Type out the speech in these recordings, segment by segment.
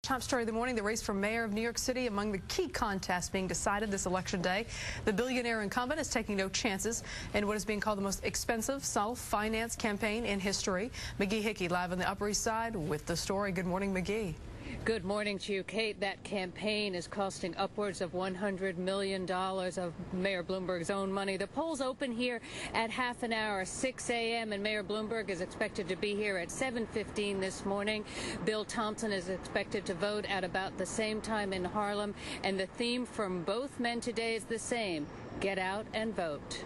Top story of the morning, the race for mayor of New York City among the key contests being decided this election day. The billionaire incumbent is taking no chances in what is being called the most expensive self-finance campaign in history. McGee Hickey live on the Upper East Side with the story. Good morning, McGee. Good morning to you, Kate. That campaign is costing upwards of $100 million of Mayor Bloomberg's own money. The polls open here at half an hour, 6 a.m., and Mayor Bloomberg is expected to be here at 7:15 this morning. Bill Thompson is expected to vote at about the same time in Harlem, and the theme from both men today is the same: get out and vote.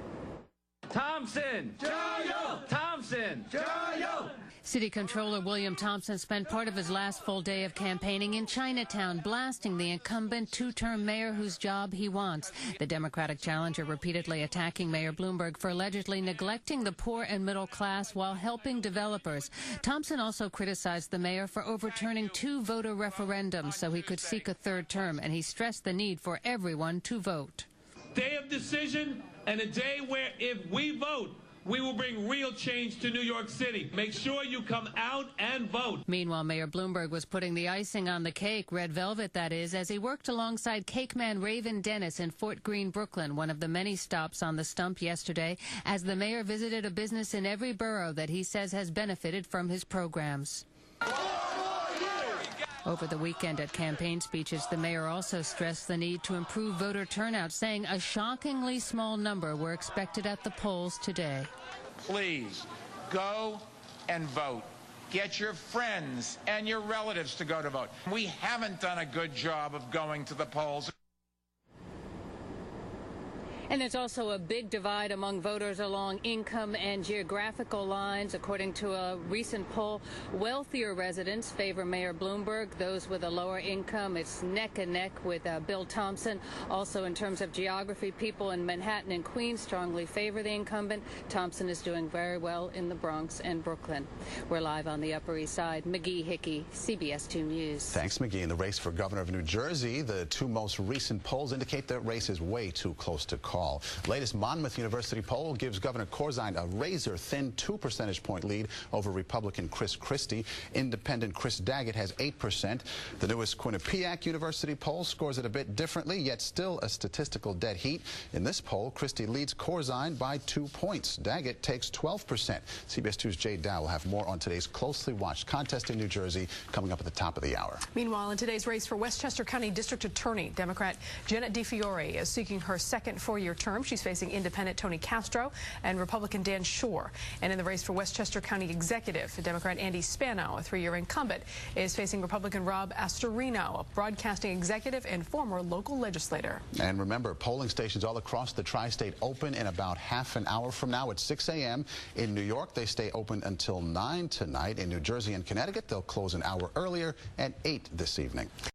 Thompson! Jayo! Thompson! Jayo! City Controller William Thompson spent part of his last full day of campaigning in Chinatown, blasting the incumbent two-term mayor whose job he wants. The Democratic challenger repeatedly attacking Mayor Bloomberg for allegedly neglecting the poor and middle class while helping developers. Thompson also criticized the mayor for overturning 2 voter referendums so he could seek a third term, and he stressed the need for everyone to vote. Day of decision, and a day where if we vote, we will bring real change to New York City. Make sure you come out and vote. Meanwhile, Mayor Bloomberg was putting the icing on the cake, red velvet that is, as he worked alongside cake man Raven Dennis in Fort Greene, Brooklyn, one of the many stops on the stump yesterday, as the mayor visited a business in every borough that he says has benefited from his programs. Over the weekend at campaign speeches, the mayor also stressed the need to improve voter turnout, saying a shockingly small number were expected at the polls today. Please go and vote. Get your friends and your relatives to go to vote. We haven't done a good job of going to the polls. And there's also a big divide among voters along income and geographical lines. According to a recent poll, wealthier residents favor Mayor Bloomberg. Those with a lower income, it's neck and neck with Bill Thompson. Also, in terms of geography, people in Manhattan and Queens strongly favor the incumbent. Thompson is doing very well in the Bronx and Brooklyn. We're live on the Upper East Side. McGee Hickey, CBS 2 News. Thanks, McGee. In the race for governor of New Jersey, the 2 most recent polls indicate that race is way too close to call. Latest Monmouth University poll gives Governor Corzine a razor-thin 2 percentage point lead over Republican Chris Christie. Independent Chris Daggett has 8%. The newest Quinnipiac University poll scores it a bit differently, yet still a statistical dead heat. In this poll, Christie leads Corzine by 2 points. Daggett takes 12%. CBS 2's Jay Dow will have more on today's closely watched contest in New Jersey coming up at the top of the hour. Meanwhile, in today's race for Westchester County District Attorney, Democrat Janet DeFiore is seeking her second 4-year term. She's facing independent Tony Castro and Republican Dan Shore. And in the race for Westchester County Executive, Democrat Andy Spano, a 3-year incumbent, is facing Republican Rob Astorino, a broadcasting executive and former local legislator. And remember, polling stations all across the tri-state open in about half an hour from now at 6 a.m. In New York, they stay open until 9 tonight. In New Jersey and Connecticut, they'll close an hour earlier at 8 this evening.